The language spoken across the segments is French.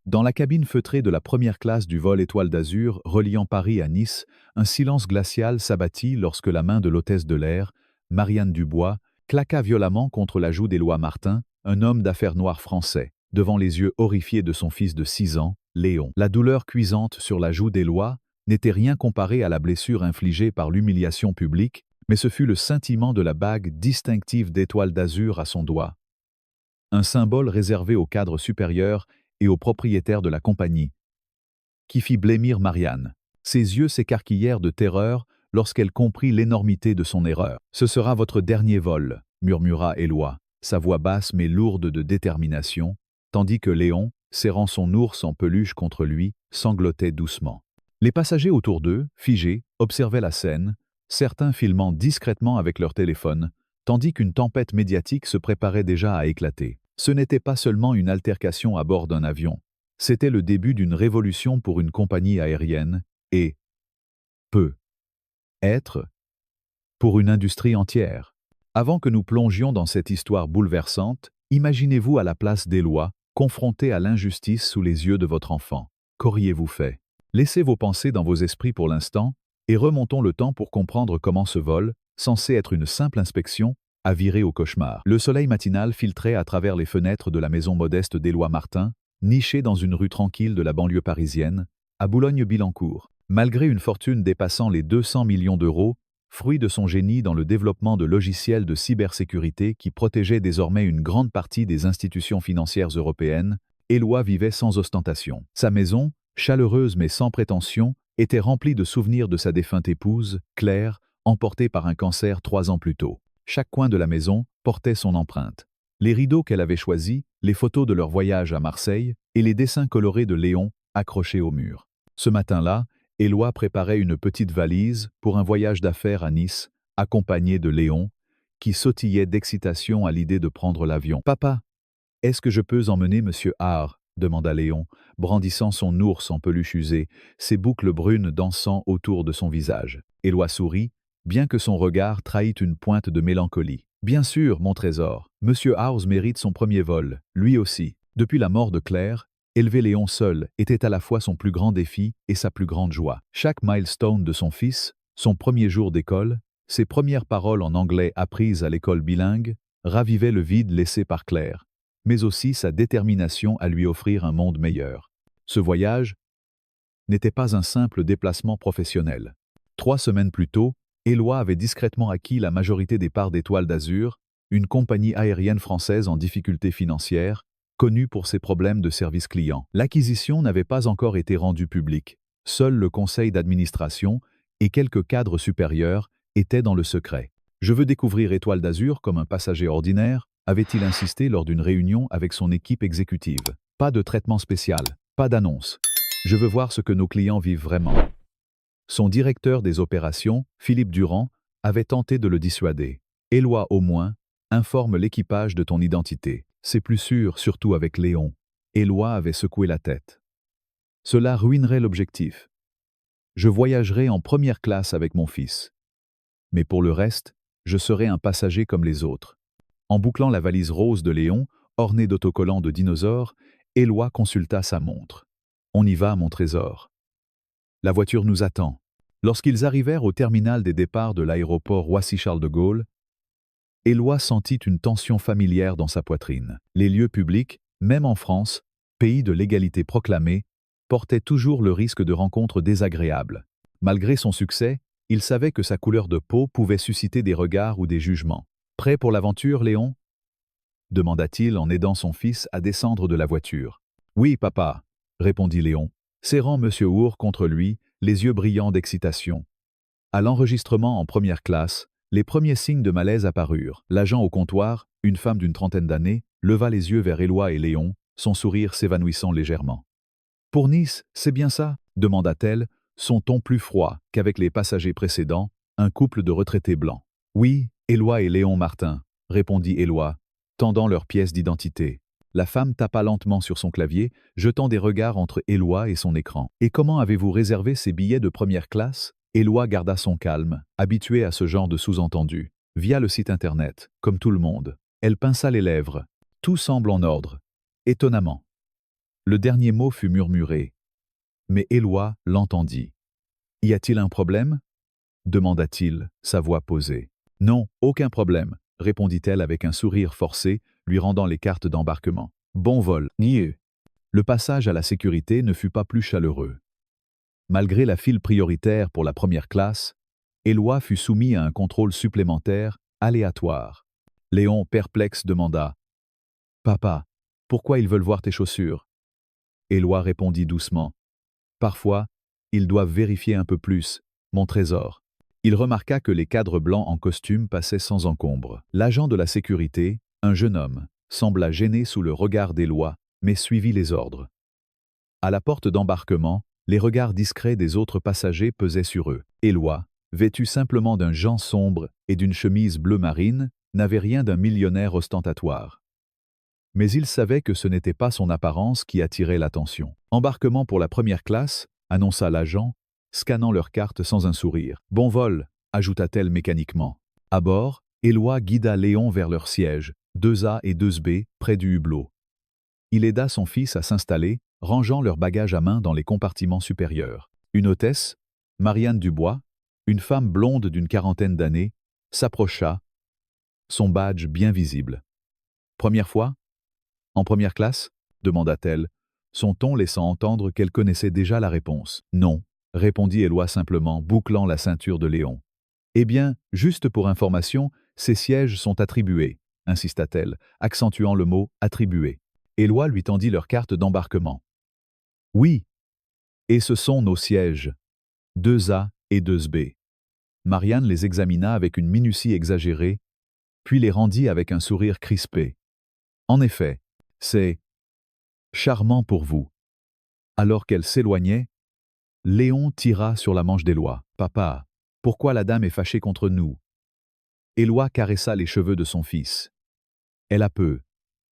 Dans la cabine feutrée de la première classe du vol Étoile d'Azur reliant Paris à Nice, un silence glacial s'abattit lorsque la main de l'hôtesse de l'air, Marianne Dubois, claqua violemment contre la joue d'Éloi Martin, un homme d'affaires noir français, devant les yeux horrifiés de son fils de 6 ans, Léon. La douleur cuisante sur la joue d'Éloi n'était rien comparée à la blessure infligée par l'humiliation publique, mais ce fut le scintillement de la bague distinctive d'Étoile d'Azur à son doigt. Un symbole réservé au cadre supérieur et au propriétaire de la compagnie, qui fit blêmir Marianne. Ses yeux s'écarquillèrent de terreur lorsqu'elle comprit l'énormité de son erreur. « Ce sera votre dernier vol », murmura Éloi, sa voix basse mais lourde de détermination, tandis que Léon, serrant son ours en peluche contre lui, sanglotait doucement. Les passagers autour d'eux, figés, observaient la scène, certains filmant discrètement avec leur téléphone, tandis qu'une tempête médiatique se préparait déjà à éclater. Ce n'était pas seulement une altercation à bord d'un avion, c'était le début d'une révolution pour une compagnie aérienne et, peut-être, pour une industrie entière. Avant que nous plongions dans cette histoire bouleversante, imaginez-vous à la place d'Éloi, confronté à l'injustice sous les yeux de votre enfant. Qu'auriez-vous fait? Laissez vos pensées dans vos esprits pour l'instant et remontons le temps pour comprendre comment ce vol, censé être une simple inspection, a viré au cauchemar. Le soleil matinal filtrait à travers les fenêtres de la maison modeste d'Éloi Martin, nichée dans une rue tranquille de la banlieue parisienne, à Boulogne-Billancourt. Malgré une fortune dépassant les 200 millions d'euros, fruit de son génie dans le développement de logiciels de cybersécurité qui protégeaient désormais une grande partie des institutions financières européennes, Éloi vivait sans ostentation. Sa maison, chaleureuse mais sans prétention, était remplie de souvenirs de sa défunte épouse, Claire, emportée par un cancer 3 ans plus tôt. Chaque coin de la maison portait son empreinte. Les rideaux qu'elle avait choisis, les photos de leur voyage à Marseille et les dessins colorés de Léon accrochés au mur. Ce matin-là, Éloi préparait une petite valise pour un voyage d'affaires à Nice, accompagné de Léon, qui sautillait d'excitation à l'idée de prendre l'avion. « Papa, est-ce que je peux emmener Monsieur Haar ?» demanda Léon, brandissant son ours en peluche usée, ses boucles brunes dansant autour de son visage. Éloi sourit, bien que son regard trahît une pointe de mélancolie. « Bien sûr, mon trésor, Monsieur House mérite son premier vol, lui aussi. » Depuis la mort de Claire, élever Léon seul était à la fois son plus grand défi et sa plus grande joie. Chaque milestone de son fils, son premier jour d'école, ses premières paroles en anglais apprises à l'école bilingue, ravivaient le vide laissé par Claire, mais aussi sa détermination à lui offrir un monde meilleur. Ce voyage n'était pas un simple déplacement professionnel. 3 semaines plus tôt, Éloi avait discrètement acquis la majorité des parts d'Étoile d'Azur, une compagnie aérienne française en difficulté financière, connue pour ses problèmes de service client. L'acquisition n'avait pas encore été rendue publique. Seul le conseil d'administration et quelques cadres supérieurs étaient dans le secret. « Je veux découvrir Étoile d'Azur comme un passager ordinaire », avait-il insisté lors d'une réunion avec son équipe exécutive. « Pas de traitement spécial, pas d'annonce. Je veux voir ce que nos clients vivent vraiment. » Son directeur des opérations, Philippe Durand, avait tenté de le dissuader. « Éloi au moins, informe l'équipage de ton identité. C'est plus sûr, surtout avec Léon. » Éloi avait secoué la tête. « Cela ruinerait l'objectif. Je voyagerai en première classe avec mon fils. Mais pour le reste, je serai un passager comme les autres. » En bouclant la valise rose de Léon, ornée d'autocollants de dinosaures, Éloi consulta sa montre. « On y va, mon trésor. La voiture nous attend. » Lorsqu'ils arrivèrent au terminal des départs de l'aéroport Roissy-Charles de Gaulle, Éloi sentit une tension familière dans sa poitrine. Les lieux publics, même en France, pays de l'égalité proclamée, portaient toujours le risque de rencontres désagréables. Malgré son succès, il savait que sa couleur de peau pouvait susciter des regards ou des jugements. « Prêt pour l'aventure, Léon ?» demanda-t-il en aidant son fils à descendre de la voiture. « Oui, papa », répondit Léon, serrant M. Hour contre lui, les yeux brillants d'excitation. À l'enregistrement en première classe, les premiers signes de malaise apparurent. L'agent au comptoir, une femme d'une trentaine d'années, leva les yeux vers Éloi et Léon, son sourire s'évanouissant légèrement. « Pour Nice, c'est bien ça ?» demanda-t-elle, son ton plus froid qu'avec les passagers précédents, un couple de retraités blancs. « Oui, Éloi et Léon Martin », répondit Éloi, tendant leurs pièces d'identité. La femme tapa lentement sur son clavier, jetant des regards entre Éloi et son écran. « Et comment avez-vous réservé ces billets de première classe ?» Éloi garda son calme, habitué à ce genre de sous-entendu. « Via le site internet, comme tout le monde. » Elle pinça les lèvres. « Tout semble en ordre. Étonnamment. » Le dernier mot fut murmuré, mais Éloi l'entendit. « Y a-t-il un problème ?» demanda-t-il, sa voix posée. « Non, aucun problème », répondit-elle avec un sourire forcé, lui rendant les cartes d'embarquement. « Bon vol, nieu !» Le passage à la sécurité ne fut pas plus chaleureux. Malgré la file prioritaire pour la première classe, Éloi fut soumis à un contrôle supplémentaire, aléatoire. Léon, perplexe, demanda « Papa, pourquoi ils veulent voir tes chaussures ?» Éloi répondit doucement « Parfois, ils doivent vérifier un peu plus, mon trésor. » Il remarqua que les cadres blancs en costume passaient sans encombre. L'agent de la sécurité, un jeune homme, sembla gêné sous le regard d'Éloi, mais suivit les ordres. À la porte d'embarquement, les regards discrets des autres passagers pesaient sur eux. Éloi, vêtu simplement d'un jean sombre et d'une chemise bleu marine, n'avait rien d'un millionnaire ostentatoire. Mais il savait que ce n'était pas son apparence qui attirait l'attention. « Embarquement pour la première classe », annonça l'agent, scannant leur carte sans un sourire. « Bon vol », ajouta-t-elle mécaniquement. À bord, Éloi guida Léon vers leur siège, 2A et 2B, près du hublot. Il aida son fils à s'installer, rangeant leurs bagages à main dans les compartiments supérieurs. Une hôtesse, Marianne Dubois, une femme blonde d'une quarantaine d'années, s'approcha, son badge bien visible. « Première fois ? En première classe ?» demanda-t-elle, son ton laissant entendre qu'elle connaissait déjà la réponse. « Non », répondit Éloi simplement, bouclant la ceinture de Léon. « Eh bien, juste pour information, ces sièges sont attribués, » insista-t-elle, accentuant le mot « attribué ». Éloi lui tendit leur carte d'embarquement. « Oui, et ce sont nos sièges, 2A et 2B. » Marianne les examina avec une minutie exagérée, puis les rendit avec un sourire crispé. « En effet, c'est charmant pour vous. » Alors qu'elle s'éloignait, Léon tira sur la manche d'Éloi. « Papa, pourquoi la dame est fâchée contre nous ?» Éloi caressa les cheveux de son fils. « Elle a peut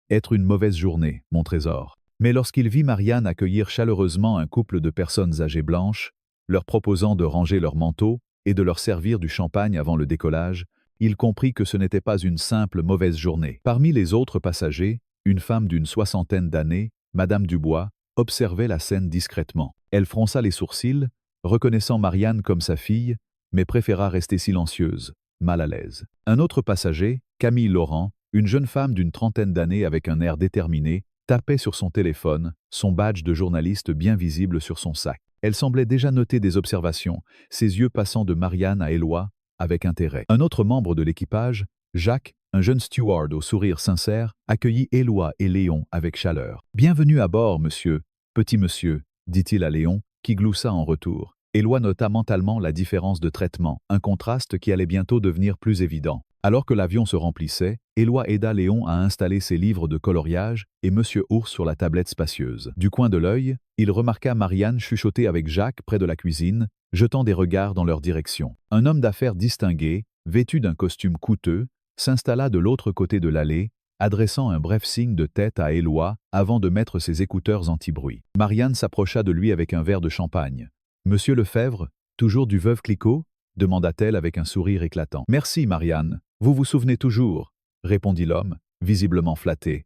être une mauvaise journée, mon trésor. » Mais lorsqu'il vit Marianne accueillir chaleureusement un couple de personnes âgées blanches, leur proposant de ranger leurs manteaux et de leur servir du champagne avant le décollage, il comprit que ce n'était pas une simple mauvaise journée. Parmi les autres passagers, une femme d'une soixantaine d'années, Madame Dubois, observait la scène discrètement. Elle fronça les sourcils, reconnaissant Marianne comme sa fille, mais préféra rester silencieuse, mal à l'aise. Un autre passager, Camille Laurent, une jeune femme d'une trentaine d'années avec un air déterminé, tapait sur son téléphone, son badge de journaliste bien visible sur son sac. Elle semblait déjà noter des observations, ses yeux passant de Marianne à Éloi, avec intérêt. Un autre membre de l'équipage, Jacques, un jeune steward au sourire sincère, accueillit Éloi et Léon avec chaleur. « Bienvenue à bord, monsieur, petit monsieur », dit-il à Léon, qui gloussa en retour. Éloi nota mentalement la différence de traitement, un contraste qui allait bientôt devenir plus évident. Alors que l'avion se remplissait, Éloi aida Léon à installer ses livres de coloriage et Monsieur Ours sur la tablette spacieuse. Du coin de l'œil, il remarqua Marianne chuchoter avec Jacques près de la cuisine, jetant des regards dans leur direction. Un homme d'affaires distingué, vêtu d'un costume coûteux, s'installa de l'autre côté de l'allée, adressant un bref signe de tête à Éloi avant de mettre ses écouteurs anti-bruit. Marianne s'approcha de lui avec un verre de champagne. « Monsieur Lefebvre, toujours du Veuve Clicquot ?» demanda-t-elle avec un sourire éclatant. « Merci, Marianne. Vous vous souvenez toujours ?» répondit l'homme, visiblement flatté.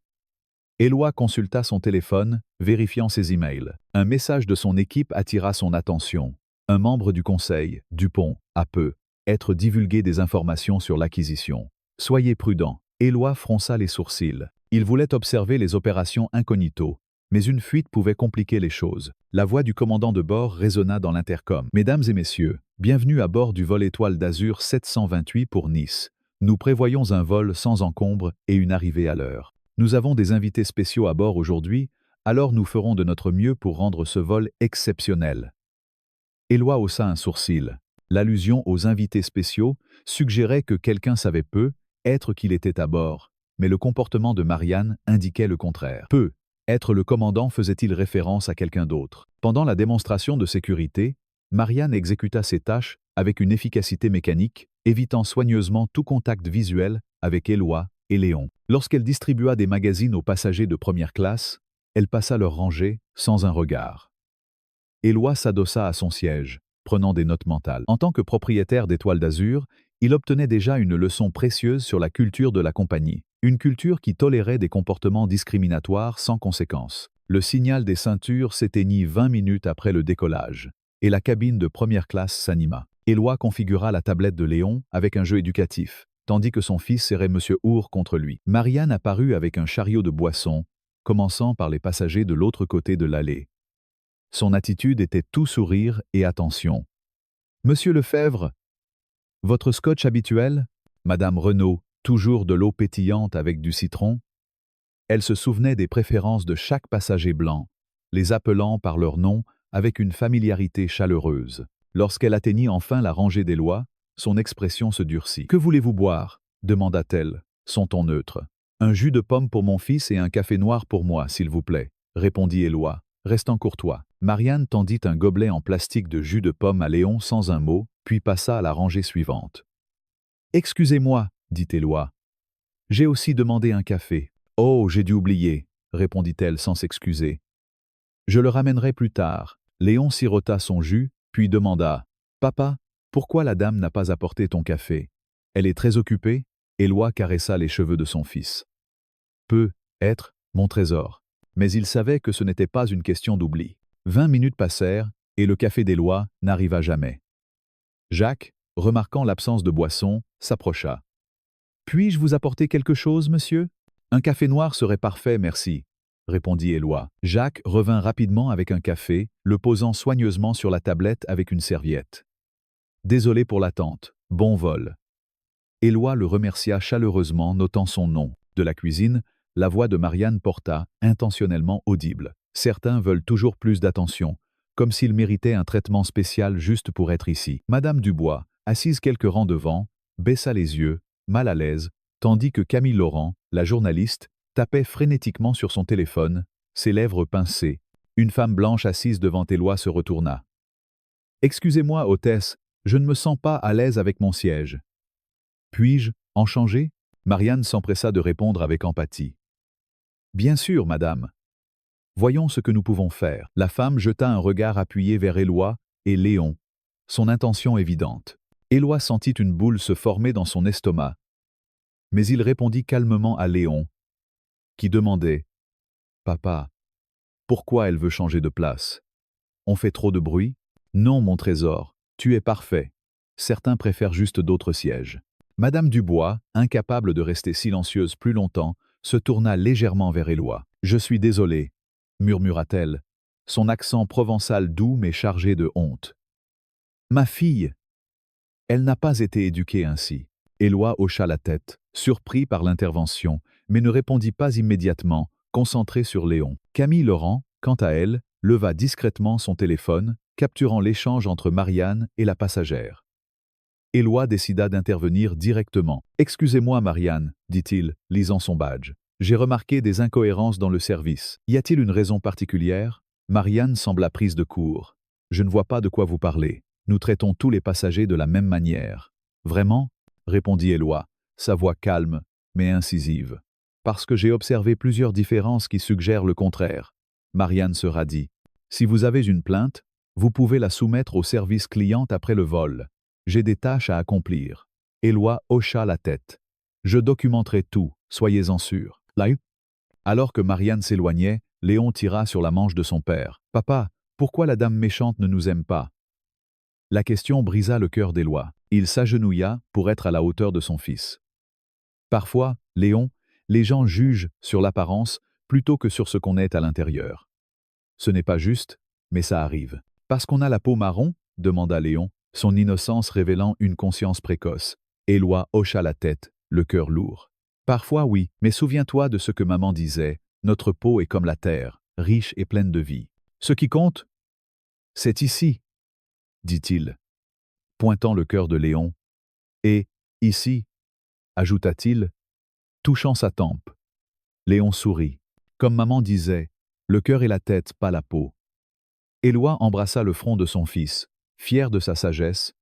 Éloi consulta son téléphone, vérifiant ses emails. Un message de son équipe attira son attention. Un membre du conseil, Dupont, a peu être divulgué des informations sur l'acquisition. Soyez prudent. Éloi fronça les sourcils. Il voulait observer les opérations incognito, mais une fuite pouvait compliquer les choses. La voix du commandant de bord résonna dans l'intercom. « Mesdames et messieurs, bienvenue à bord du vol Étoile d'Azur 728 pour Nice. Nous prévoyons un vol sans encombre et une arrivée à l'heure. Nous avons des invités spéciaux à bord aujourd'hui, alors nous ferons de notre mieux pour rendre ce vol exceptionnel. » Éloi haussa un sourcil. L'allusion aux invités spéciaux suggérait que quelqu'un savait peu, être qu'il était à bord, mais le comportement de Marianne indiquait le contraire. Peu être le commandant faisait-il référence à quelqu'un d'autre? Pendant la démonstration de sécurité, Marianne exécuta ses tâches avec une efficacité mécanique, évitant soigneusement tout contact visuel avec Éloi et Léon. Lorsqu'elle distribua des magazines aux passagers de première classe, elle passa leur rangée sans un regard. Éloi s'adossa à son siège, prenant des notes mentales. En tant que propriétaire d'Étoile d'Azur, il obtenait déjà une leçon précieuse sur la culture de la compagnie. Une culture qui tolérait des comportements discriminatoires sans conséquence. Le signal des ceintures s'éteignit 20 minutes après le décollage, et la cabine de première classe s'anima. Éloi configura la tablette de Léon avec un jeu éducatif, tandis que son fils serrait M. Our contre lui. Marianne apparut avec un chariot de boissons, commençant par les passagers de l'autre côté de l'allée. Son attitude était tout sourire et attention. « Monsieur Lefebvre, votre scotch habituel? Madame Renaud, toujours de l'eau pétillante avec du citron ?» Elle se souvenait des préférences de chaque passager blanc, les appelant par leur nom avec une familiarité chaleureuse. Lorsqu'elle atteignit enfin la rangée d'Éloi, son expression se durcit. « Que voulez-vous boire » demanda-t-elle, son ton neutre. « Un jus de pomme pour mon fils et un café noir pour moi, s'il vous plaît, » répondit Éloi, restant courtois. Marianne tendit un gobelet en plastique de jus de pomme à Léon sans un mot, puis passa à la rangée suivante. « Excusez-moi, dit Éloi. J'ai aussi demandé un café. »« Oh, j'ai dû oublier, » répondit-elle sans s'excuser. « Je le ramènerai plus tard. » Léon sirota son jus, puis demanda « Papa, pourquoi la dame n'a pas apporté ton café? Elle est très occupée ?» Éloi caressa les cheveux de son fils. « Peut être, mon trésor. » Mais il savait que ce n'était pas une question d'oubli. 20 minutes passèrent, et le café d'Éloi n'arriva jamais. Jacques, remarquant l'absence de boisson, s'approcha. « Puis-je vous apporter quelque chose, monsieur? Un café noir serait parfait, merci, » répondit Éloi. Jacques revint rapidement avec un café, le posant soigneusement sur la tablette avec une serviette. « Désolé pour l'attente, bon vol. » Éloi le remercia chaleureusement, notant son nom. De la cuisine, la voix de Marianne porta, intentionnellement audible. Certains veulent toujours plus d'attention, comme s'ils méritaient un traitement spécial juste pour être ici. Madame Dubois, assise quelques rangs devant, baissa les yeux, mal à l'aise, tandis que Camille Laurent, la journaliste, tapait frénétiquement sur son téléphone, ses lèvres pincées. Une femme blanche assise devant Éloi se retourna. « Excusez-moi, hôtesse, je ne me sens pas à l'aise avec mon siège. »« Puis-je en changer ?» Marianne s'empressa de répondre avec empathie. « Bien sûr, madame. Voyons ce que nous pouvons faire. » La femme jeta un regard appuyé vers Éloi et Léon, son intention évidente. Éloi sentit une boule se former dans son estomac, mais il répondit calmement à Léon, qui demandait « Papa, pourquoi elle veut changer de place? On fait trop de bruit? » « Non, mon trésor, tu es parfait. Certains préfèrent juste d'autres sièges. » Madame Dubois, incapable de rester silencieuse plus longtemps, se tourna légèrement vers Éloi. « Je suis désolée, » murmura-t-elle, son accent provençal doux mais chargé de honte. « Ma fille, elle n'a pas été éduquée ainsi. » Éloi hocha la tête, surpris par l'intervention, mais ne répondit pas immédiatement, concentré sur Léon. Camille Laurent, quant à elle, leva discrètement son téléphone, capturant l'échange entre Marianne et la passagère. Éloi décida d'intervenir directement. « Excusez-moi, Marianne, » dit-il, lisant son badge. « J'ai remarqué des incohérences dans le service. Y a-t-il une raison particulière ?» Marianne sembla prise de court. « Je ne vois pas de quoi vous parlez. Nous traitons tous les passagers de la même manière. »« Vraiment ?» répondit Éloi, sa voix calme, mais incisive. « Parce que j'ai observé plusieurs différences qui suggèrent le contraire. » Marianne se radit. « Si vous avez une plainte, vous pouvez la soumettre au service client après le vol. J'ai des tâches à accomplir. » Éloi hocha la tête. « Je documenterai tout, soyez-en sûr. » Alors que Marianne s'éloignait, Léon tira sur la manche de son père. « Papa, pourquoi la dame méchante ne nous aime pas ?» La question brisa le cœur d'Éloi. Il s'agenouilla pour être à la hauteur de son fils. « Parfois, Léon, les gens jugent sur l'apparence plutôt que sur ce qu'on est à l'intérieur. Ce n'est pas juste, mais ça arrive. »« Parce qu'on a la peau marron ?» demanda Léon, son innocence révélant une conscience précoce. Éloi hocha la tête, le cœur lourd. « Parfois oui, mais souviens-toi de ce que maman disait, notre peau est comme la terre, riche et pleine de vie. Ce qui compte, c'est ici, dit-il, pointant le cœur de Léon. Et, ici, ajouta-t-il, touchant sa tempe. Léon sourit. Comme maman disait, le cœur et la tête, pas la peau. Éloi embrassa le front de son fils, fier de sa sagesse,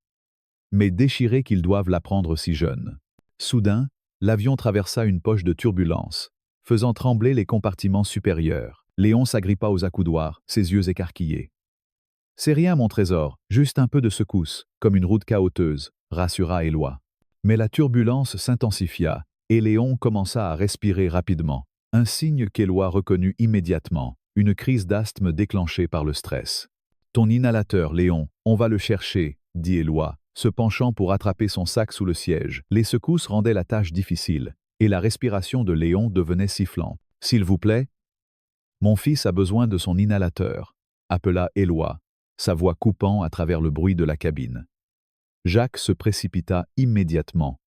mais déchiré qu'ils doivent l'apprendre si jeune. Soudain, l'avion traversa une poche de turbulence, faisant trembler les compartiments supérieurs. Léon s'agrippa aux accoudoirs, ses yeux écarquillés. « C'est rien, mon trésor, juste un peu de secousse, comme une route cahoteuse, » rassura Éloi. Mais la turbulence s'intensifia, et Léon commença à respirer rapidement, un signe qu'Éloi reconnut immédiatement. une crise d'asthme déclenchée par le stress. Ton inhalateur, Léon, on va le chercher, dit Éloi, se penchant pour attraper son sac sous le siège. Les secousses rendaient la tâche difficile, et la respiration de Léon devenait sifflante. S'il vous plaît? Mon fils a besoin de son inhalateur, appela Éloi, sa voix coupant à travers le bruit de la cabine. Jacques se précipita immédiatement.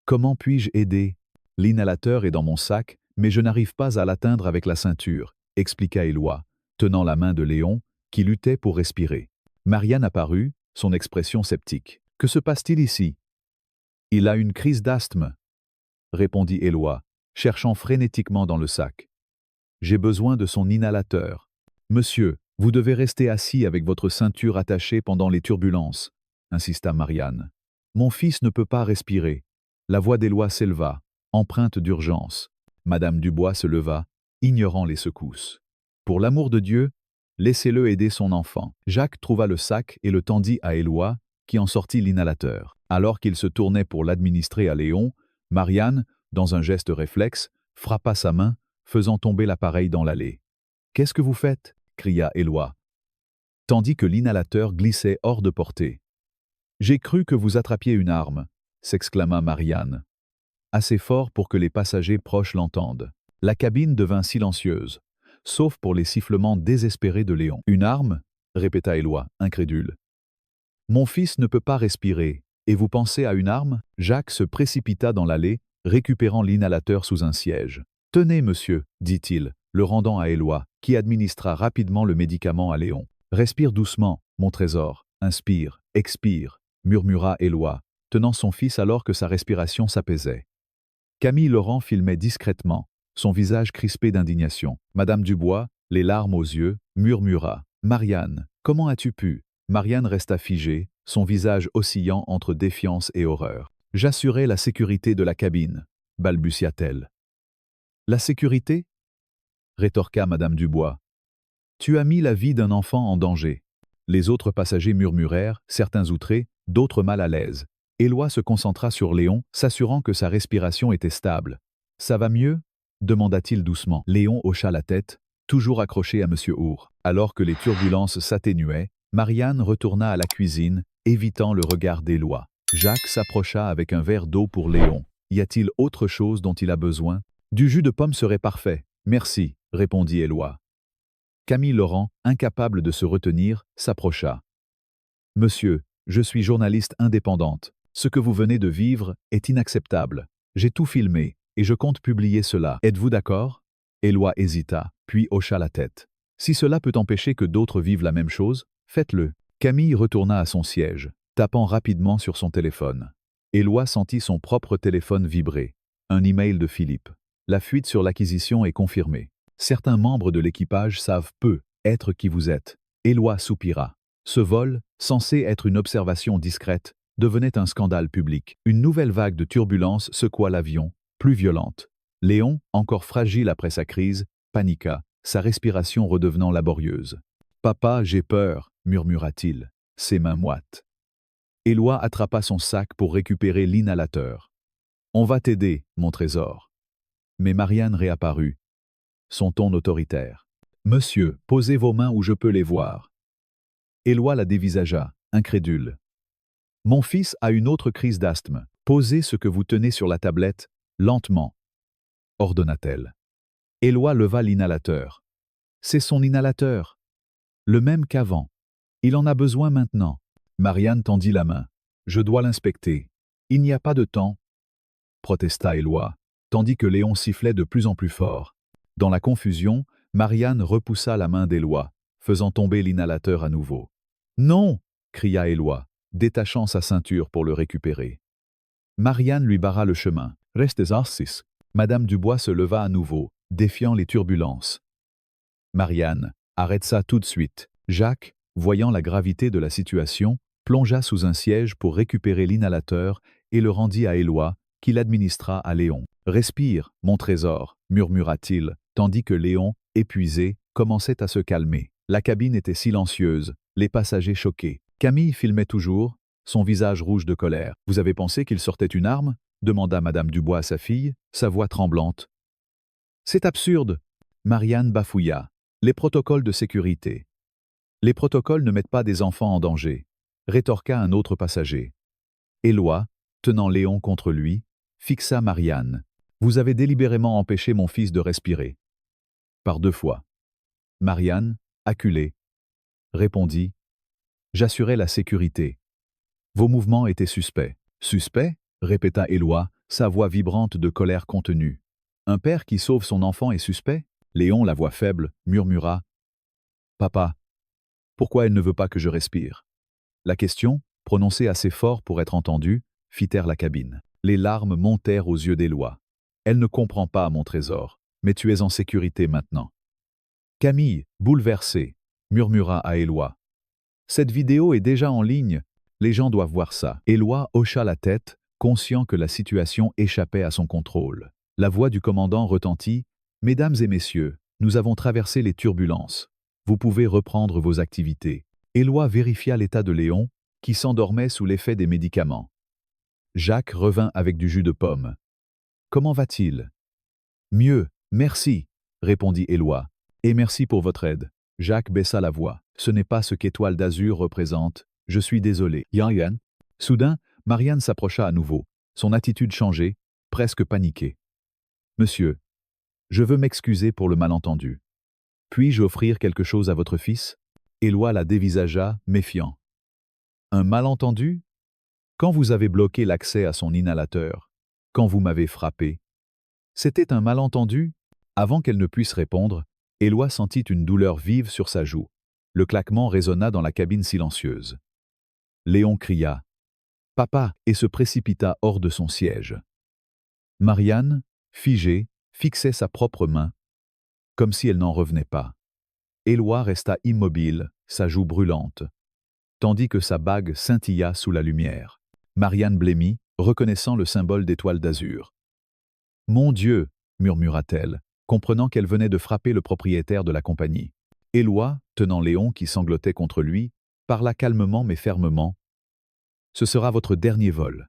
Comment puis-je aider? L'inhalateur est dans mon sac, mais je n'arrive pas à l'atteindre avec la ceinture, expliqua Éloi, tenant la main de Léon, qui luttait pour respirer. Marianne apparut, son expression sceptique. Que se passe-t-il ici? Il a une crise d'asthme, répondit Éloi, cherchant frénétiquement dans le sac. J'ai besoin de son inhalateur. Monsieur, vous devez rester assis avec votre ceinture attachée pendant les turbulences, insista Marianne. Mon fils ne peut pas respirer. La voix d'Éloi s'éleva, empreinte d'urgence. Madame Dubois se leva, ignorant les secousses. Pour l'amour de Dieu, laissez-le aider son enfant. Jacques trouva le sac et le tendit à Éloi, qui en sortit l'inhalateur. Alors qu'il se tournait pour l'administrer à Léon, Marianne, dans un geste réflexe, frappa sa main, faisant tomber l'appareil dans l'allée. « Qu'est-ce que vous faites » cria Éloi, tandis que l'inhalateur glissait hors de portée. « J'ai cru que vous attrapiez une arme » s'exclama Marianne, assez fort pour que les passagers proches l'entendent. La cabine devint silencieuse, sauf pour les sifflements désespérés de Léon. « Une arme » répéta Éloi, incrédule. « Mon fils ne peut pas respirer, et vous pensez à une arme » Jacques se précipita dans l'allée, récupérant l'inhalateur sous un siège. « Tenez, monsieur, dit-il, le rendant à Éloi, qui administra rapidement le médicament à Léon. « Respire doucement, mon trésor, inspire, expire, murmura Éloi, tenant son fils alors que sa respiration s'apaisait. Camille Laurent filmait discrètement, son visage crispé d'indignation. Madame Dubois, les larmes aux yeux, murmura. « Marianne, comment as-tu pu » Marianne resta figée, son visage oscillant entre défiance et horreur. « J'assurais la sécurité de la cabine, » balbutia-t-elle. « La sécurité » rétorqua Madame Dubois. « Tu as mis la vie d'un enfant en danger. » Les autres passagers murmurèrent, certains outrés, d'autres mal à l'aise. Éloi se concentra sur Léon, s'assurant que sa respiration était stable. « Ça va mieux » demanda-t-il doucement. Léon hocha la tête, toujours accroché à Monsieur Our. Alors que les turbulences s'atténuaient, Marianne retourna à la cuisine, évitant le regard d'Éloi. Jacques s'approcha avec un verre d'eau pour Léon. « Y a-t-il autre chose dont il a besoin ?»« Du jus de pomme serait parfait, merci, » répondit Éloi. Camille Laurent, incapable de se retenir, s'approcha. « Monsieur, je suis journaliste indépendante. Ce que vous venez de vivre est inacceptable. J'ai tout filmé, et je compte publier cela. Êtes-vous d'accord » Éloi hésita, puis hocha la tête. « Si cela peut empêcher que d'autres vivent la même chose, faites-le. » Camille retourna à son siège, tapant rapidement sur son téléphone. Éloi sentit son propre téléphone vibrer. Un email de Philippe. La fuite sur l'acquisition est confirmée. Certains membres de l'équipage savent peu être qui vous êtes. Éloi soupira. Ce vol, censé être une observation discrète, devenait un scandale public. Une nouvelle vague de turbulences secoua l'avion, plus violente. Léon, encore fragile après sa crise, paniqua, sa respiration redevenant laborieuse. « Papa, j'ai peur » murmura-t-il, ses mains moites. Éloi attrapa son sac pour récupérer l'inhalateur. « On va t'aider, mon trésor. » Mais Marianne réapparut, son ton autoritaire. « Monsieur, posez vos mains où je peux les voir. » Éloi la dévisagea, incrédule. « Mon fils a une autre crise d'asthme. Posez ce que vous tenez sur la tablette, lentement, » ordonna-t-elle. Éloi leva l'inhalateur. « C'est son inhalateur. Le même qu'avant. Il en a besoin maintenant. » Marianne tendit la main. « Je dois l'inspecter. Il n'y a pas de temps. » protesta Éloi, tandis que Léon sifflait de plus en plus fort. Dans la confusion, Marianne repoussa la main d'Éloi, faisant tomber l'inhalateur à nouveau. « Non » cria Éloi, détachant sa ceinture pour le récupérer. Marianne lui barra le chemin. « Restez assis. » Madame Dubois se leva à nouveau, défiant les turbulences. Marianne, arrête ça tout de suite. Jacques, voyant la gravité de la situation, plongea sous un siège pour récupérer l'inhalateur et le rendit à Éloi, qui l'administra à Léon. « Respire, mon trésor » murmura-t-il, tandis que Léon, épuisé, commençait à se calmer. La cabine était silencieuse, les passagers choqués. Camille filmait toujours, son visage rouge de colère. « Vous avez pensé qu'il sortait une arme » demanda Madame Dubois à sa fille, sa voix tremblante. « C'est absurde » Marianne bafouilla. Les protocoles de sécurité. Les protocoles ne mettent pas des enfants en danger, rétorqua un autre passager. Éloi, tenant Léon contre lui, fixa Marianne. Vous avez délibérément empêché mon fils de respirer. Par 2 fois. Marianne, acculée, répondit. J'assurais la sécurité. Vos mouvements étaient suspects. Suspects? Répéta Éloi, sa voix vibrante de colère contenue. Un père qui sauve son enfant est suspect? Léon, la voix faible, murmura. Papa, pourquoi elle ne veut pas que je respire? La question, prononcée assez fort pour être entendue, fit taire la cabine. Les larmes montèrent aux yeux d'Éloi. Elle ne comprend pas, mon trésor, mais tu es en sécurité maintenant. Camille, bouleversée, murmura à Éloi. Cette vidéo est déjà en ligne, les gens doivent voir ça. Éloi hocha la tête, conscient que la situation échappait à son contrôle. La voix du commandant retentit. Mesdames et messieurs, nous avons traversé les turbulences. Vous pouvez reprendre vos activités. Éloi vérifia l'état de Léon, qui s'endormait sous l'effet des médicaments. Jacques revint avec du jus de pomme. Comment va-t-il? Mieux, merci, répondit Éloi. Et merci pour votre aide. Jacques baissa la voix. Ce n'est pas ce qu'Étoile d'Azur représente. Je suis désolé. Yann. Soudain, Marianne s'approcha à nouveau. Son attitude changeait, presque paniquée. Monsieur, je veux m'excuser pour le malentendu. Puis-je offrir quelque chose à votre fils? Éloi la dévisagea, méfiant. Un malentendu? Quand vous avez bloqué l'accès à son inhalateur? Quand vous m'avez frappé? C'était un malentendu? Avant qu'elle ne puisse répondre, Éloi sentit une douleur vive sur sa joue. Le claquement résonna dans la cabine silencieuse. Léon cria « Papa !» et se précipita hors de son siège. Marianne, figée, fixait sa propre main, comme si elle n'en revenait pas. Éloi resta immobile, sa joue brûlante, tandis que sa bague scintilla sous la lumière. Marianne blêmit, reconnaissant le symbole d'Étoile d'Azur. « Mon Dieu !» murmura-t-elle, comprenant qu'elle venait de frapper le propriétaire de la compagnie. Éloi, tenant Léon qui sanglotait contre lui, parla calmement mais fermement. « Ce sera votre dernier vol. »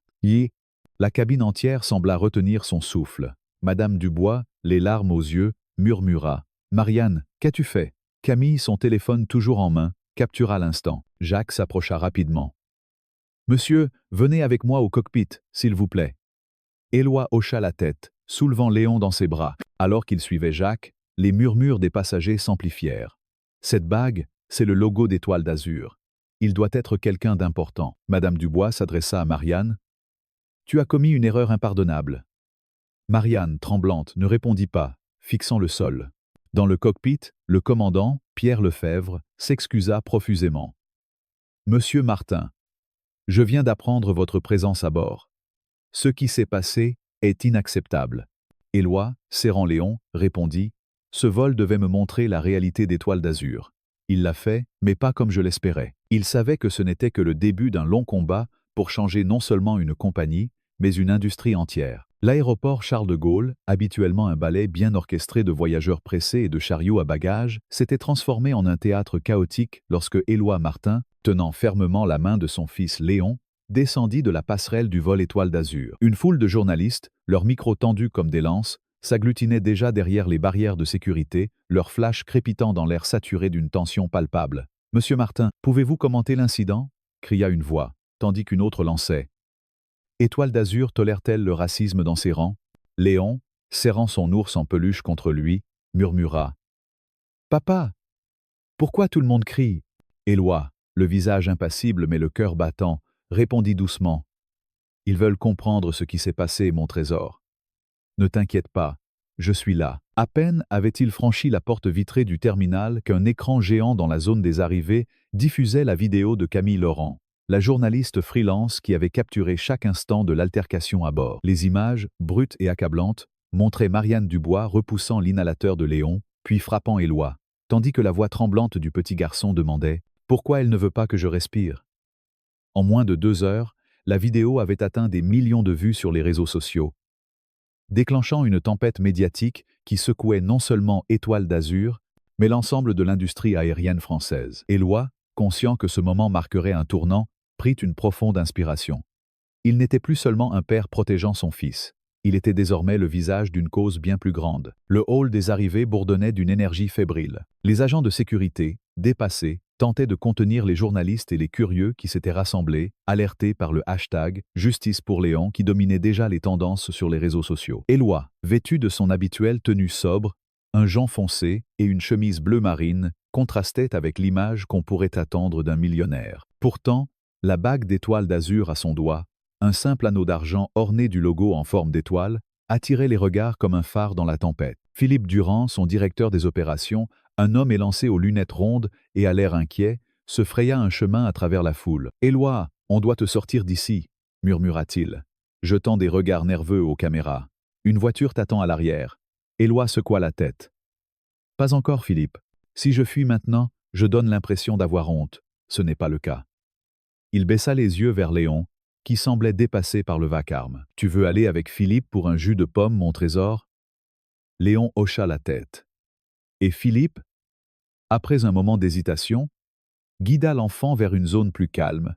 La cabine entière sembla retenir son souffle. Madame Dubois, les larmes aux yeux, murmura. « Marianne, qu'as-tu fait ?» Camille, son téléphone toujours en main, captura l'instant. Jacques s'approcha rapidement. « Monsieur, venez avec moi au cockpit, s'il vous plaît. » Éloi hocha la tête, soulevant Léon dans ses bras. Alors qu'il suivait Jacques, les murmures des passagers s'amplifièrent. « Cette bague, c'est le logo d'Étoile d'Azur. Il doit être quelqu'un d'important. » Madame Dubois s'adressa à Marianne. « Tu as commis une erreur impardonnable. » Marianne, tremblante, ne répondit pas, fixant le sol. Dans le cockpit, le commandant, Pierre Lefebvre, s'excusa profusément. « Monsieur Martin, je viens d'apprendre votre présence à bord. Ce qui s'est passé est inacceptable. » Éloi, serrant Léon, répondit. « Ce vol devait me montrer la réalité d'Étoile d'Azur. Il l'a fait, mais pas comme je l'espérais. Il savait que ce n'était que le début d'un long combat pour changer non seulement une compagnie, mais une industrie entière. » L'aéroport Charles de Gaulle, habituellement un ballet bien orchestré de voyageurs pressés et de chariots à bagages, s'était transformé en un théâtre chaotique lorsque Éloi Martin, tenant fermement la main de son fils Léon, descendit de la passerelle du vol Étoile d'Azur. Une foule de journalistes, leurs micros tendus comme des lances, s'agglutinait déjà derrière les barrières de sécurité, leurs flashs crépitant dans l'air saturé d'une tension palpable. « Monsieur Martin, pouvez-vous commenter l'incident » cria une voix, tandis qu'une autre lançait. « Étoile d'Azur tolère-t-elle le racisme dans ses rangs ?» Léon, serrant son ours en peluche contre lui, murmura. « Papa, pourquoi tout le monde crie ?» Éloi, le visage impassible mais le cœur battant, répondit doucement. « Ils veulent comprendre ce qui s'est passé, mon trésor. Ne t'inquiète pas, je suis là. » À peine avait-il franchi la porte vitrée du terminal qu'un écran géant dans la zone des arrivées diffusait la vidéo de Camille Laurent, la journaliste freelance qui avait capturé chaque instant de l'altercation à bord. Les images, brutes et accablantes, montraient Marianne Dubois repoussant l'inhalateur de Léon, puis frappant Éloi, tandis que la voix tremblante du petit garçon demandait « Pourquoi elle ne veut pas que je respire ?» En moins de 2 heures, la vidéo avait atteint des millions de vues sur les réseaux sociaux, déclenchant une tempête médiatique qui secouait non seulement Étoile d'Azur, mais l'ensemble de l'industrie aérienne française. Éloi, conscient que ce moment marquerait un tournant, prit une profonde inspiration. Il n'était plus seulement un père protégeant son fils, Il était désormais le visage d'une cause bien plus grande. Le hall des arrivées bourdonnait d'une énergie fébrile. Les agents de sécurité, dépassés, tentaient de contenir les journalistes et les curieux qui s'étaient rassemblés, alertés par le hashtag « Justice pour Léon » qui dominait déjà les tendances sur les réseaux sociaux. Éloi, vêtu de son habituelle tenue sobre, un jean foncé et une chemise bleu marine, contrastait avec l'image qu'on pourrait attendre d'un millionnaire. Pourtant, la bague d'étoiles d'azur à son doigt, un simple anneau d'argent orné du logo en forme d'étoile, attirait les regards comme un phare dans la tempête. Philippe Durand, son directeur des opérations, un homme élancé aux lunettes rondes et à l'air inquiet, se fraya un chemin à travers la foule. « Éloi, on doit te sortir d'ici » murmura-t-il, jetant des regards nerveux aux caméras. « Une voiture t'attend à l'arrière. » Éloi secoua la tête. « Pas encore, Philippe. Si je fuis maintenant, je donne l'impression d'avoir honte. Ce n'est pas le cas. » Il baissa les yeux vers Léon, qui semblait dépassé par le vacarme. « Tu veux aller avec Philippe pour un jus de pomme, mon trésor ?» Léon hocha la tête. Et Philippe, après un moment d'hésitation, guida l'enfant vers une zone plus calme.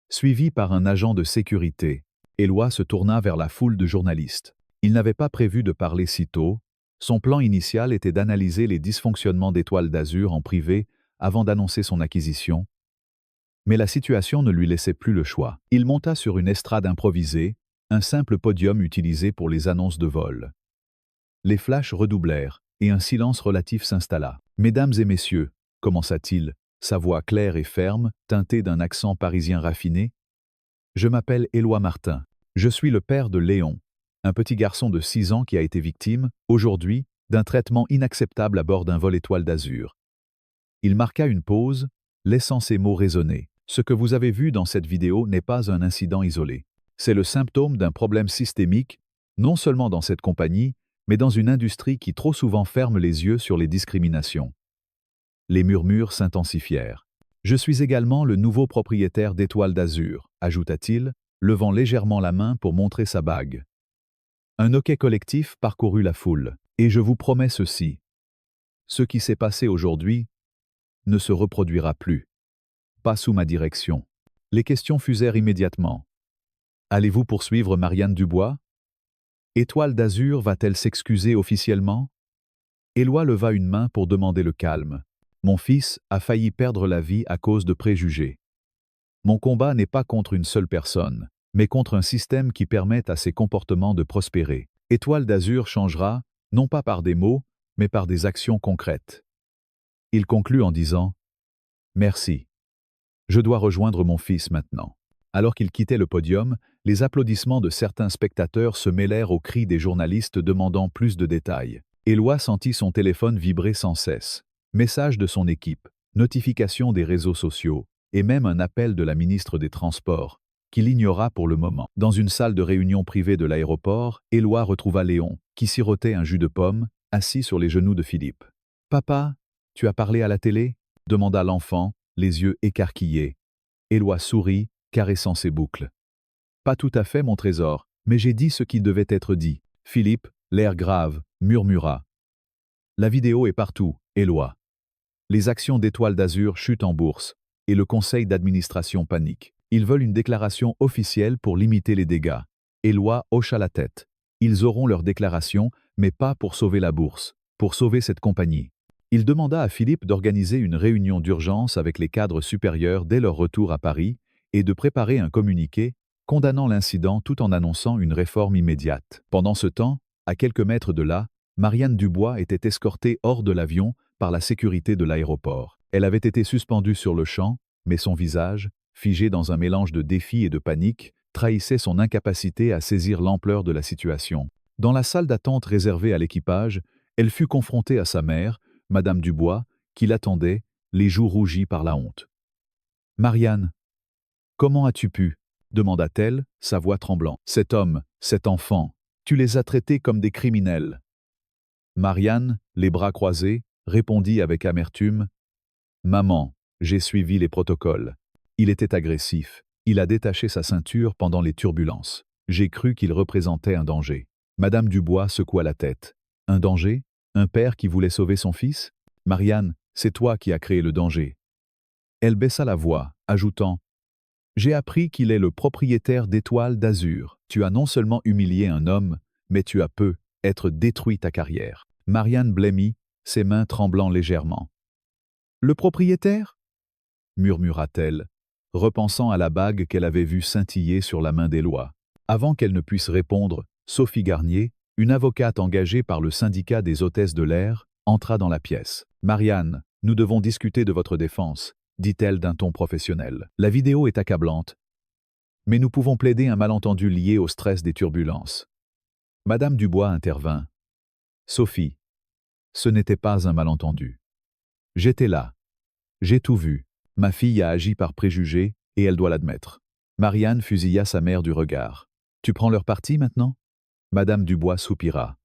Suivi par un agent de sécurité, Éloi se tourna vers la foule de journalistes. Il n'avait pas prévu de parler si tôt. Son plan initial était d'analyser les dysfonctionnements d'Étoile d'Azur en privé avant d'annoncer son acquisition. Mais la situation ne lui laissait plus le choix. Il monta sur une estrade improvisée, un simple podium utilisé pour les annonces de vol. Les flashs redoublèrent, et un silence relatif s'installa. « Mesdames et messieurs » commença-t-il, sa voix claire et ferme, teintée d'un accent parisien raffiné. « Je m'appelle Éloi Martin. Je suis le père de Léon, un petit garçon de 6 ans qui a été victime, aujourd'hui, d'un traitement inacceptable à bord d'un vol Étoile d'Azur. » Il marqua une pause, laissant ses mots résonner. « Ce que vous avez vu dans cette vidéo n'est pas un incident isolé. C'est le symptôme d'un problème systémique, non seulement dans cette compagnie, mais dans une industrie qui trop souvent ferme les yeux sur les discriminations. » Les murmures s'intensifièrent. « Je suis également le nouveau propriétaire d'Étoile d'Azur, » ajouta-t-il, levant légèrement la main pour montrer sa bague. Un hoquet collectif parcourut la foule. « Et je vous promets ceci. Ce qui s'est passé aujourd'hui ne se reproduira plus. Pas sous ma direction. » Les questions fusèrent immédiatement. « Allez-vous poursuivre Marianne Dubois? Étoile d'Azur va-t-elle s'excuser officiellement ?» Éloi leva une main pour demander le calme. « Mon fils a failli perdre la vie à cause de préjugés. Mon combat n'est pas contre une seule personne, mais contre un système qui permet à ces comportements de prospérer. Étoile d'Azur changera, non pas par des mots, mais par des actions concrètes. » Il conclut en disant « Merci. Je dois rejoindre mon fils maintenant. » Alors qu'il quittait le podium, les applaudissements de certains spectateurs se mêlèrent aux cris des journalistes demandant plus de détails. Éloi sentit son téléphone vibrer sans cesse. Messages de son équipe, notifications des réseaux sociaux, et même un appel de la ministre des Transports, qu'il ignora pour le moment. Dans une salle de réunion privée de l'aéroport, Éloi retrouva Léon, qui sirotait un jus de pomme, assis sur les genoux de Philippe. « Papa, tu as parlé à la télé ?» demanda l'enfant, les yeux écarquillés. Éloi sourit, caressant ses boucles. « Pas tout à fait, mon trésor, mais j'ai dit ce qui devait être dit. » Philippe, l'air grave, murmura. « La vidéo est partout, Éloi. Les actions d'Étoile d'Azur chutent en bourse, et le conseil d'administration panique. Ils veulent une déclaration officielle pour limiter les dégâts. » Éloi hocha la tête. « Ils auront leur déclaration, mais pas pour sauver la bourse, pour sauver cette compagnie. » Il demanda à Philippe d'organiser une réunion d'urgence avec les cadres supérieurs dès leur retour à Paris et de préparer un communiqué condamnant l'incident tout en annonçant une réforme immédiate. Pendant ce temps, à quelques mètres de là, Marianne Dubois était escortée hors de l'avion par la sécurité de l'aéroport. Elle avait été suspendue sur le champ, mais son visage, figé dans un mélange de défi et de panique, trahissait son incapacité à saisir l'ampleur de la situation. Dans la salle d'attente réservée à l'équipage, elle fut confrontée à sa mère, Madame Dubois, qui l'attendait, les joues rougies par la honte. « Marianne, comment as-tu pu ?» demanda-t-elle, sa voix tremblant. « Cet homme, cet enfant, tu les as traités comme des criminels. » Marianne, les bras croisés, répondit avec amertume. « Maman, j'ai suivi les protocoles. Il était agressif. Il a détaché sa ceinture pendant les turbulences. J'ai cru qu'il représentait un danger. » Madame Dubois secoua la tête. « Un danger? Un père qui voulait sauver son fils? Marianne, c'est toi qui as créé le danger. » Elle baissa la voix, ajoutant « J'ai appris qu'il est le propriétaire d'Étoile d'Azur. Tu as non seulement humilié un homme, mais tu as peu, être détruit ta carrière. Marianne blêmit, ses mains tremblant légèrement. Le propriétaire? Murmura-t-elle, repensant à la bague qu'elle avait vue scintiller sur la main d'Éloi. Avant qu'elle ne puisse répondre, Sophie Garnier, une avocate engagée par le syndicat des hôtesses de l'air, entra dans la pièce. Marianne, nous devons discuter de votre défense, dit-elle d'un ton professionnel. La vidéo est accablante, mais nous pouvons plaider un malentendu lié au stress des turbulences. Madame Dubois intervint. Sophie, ce n'était pas un malentendu. J'étais là. J'ai tout vu. Ma fille a agi par préjugé, et elle doit l'admettre. Marianne fusilla sa mère du regard. Tu prends leur parti maintenant? Madame Dubois soupira.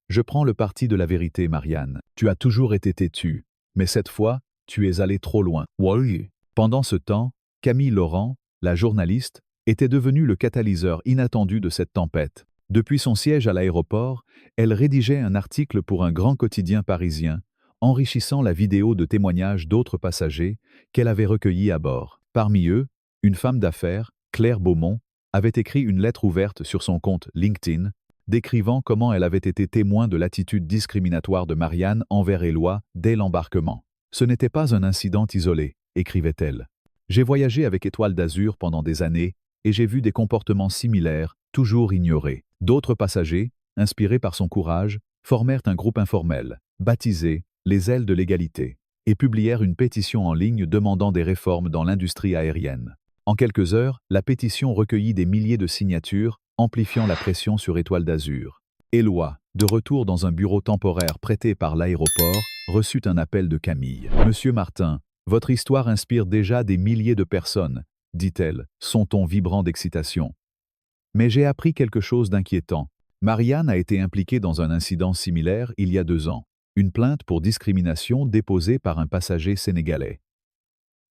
Je prends le parti de la vérité, Marianne. Tu as toujours été têtue, mais cette fois, tu es allée trop loin. Oui. Pendant ce temps, Camille Laurent, la journaliste, était devenue le catalyseur inattendu de cette tempête. Depuis son siège à l'aéroport, elle rédigeait un article pour un grand quotidien parisien, enrichissant la vidéo de témoignages d'autres passagers qu'elle avait recueillis à bord. Parmi eux, une femme d'affaires, Claire Beaumont, avait écrit une lettre ouverte sur son compte LinkedIn, décrivant comment elle avait été témoin de l'attitude discriminatoire de Marianne envers Éloi dès l'embarquement. Ce n'était pas un incident isolé, écrivait-elle. J'ai voyagé avec Étoile d'Azur pendant des années et j'ai vu des comportements similaires, toujours ignorés. D'autres passagers, inspirés par son courage, formèrent un groupe informel, baptisé les Ailes de l'égalité, et publièrent une pétition en ligne demandant des réformes dans l'industrie aérienne. En quelques heures, la pétition recueillit des milliers de signatures, amplifiant la pression sur Étoile d'Azur. Éloi, de retour dans un bureau temporaire prêté par l'aéroport, reçut un appel de Camille. « Monsieur Martin, votre histoire inspire déjà des milliers de personnes, » dit-elle, son ton vibrant d'excitation. « Mais j'ai appris quelque chose d'inquiétant. Marianne a été impliquée dans un incident similaire il y a 2 ans. Une plainte pour discrimination déposée par un passager sénégalais.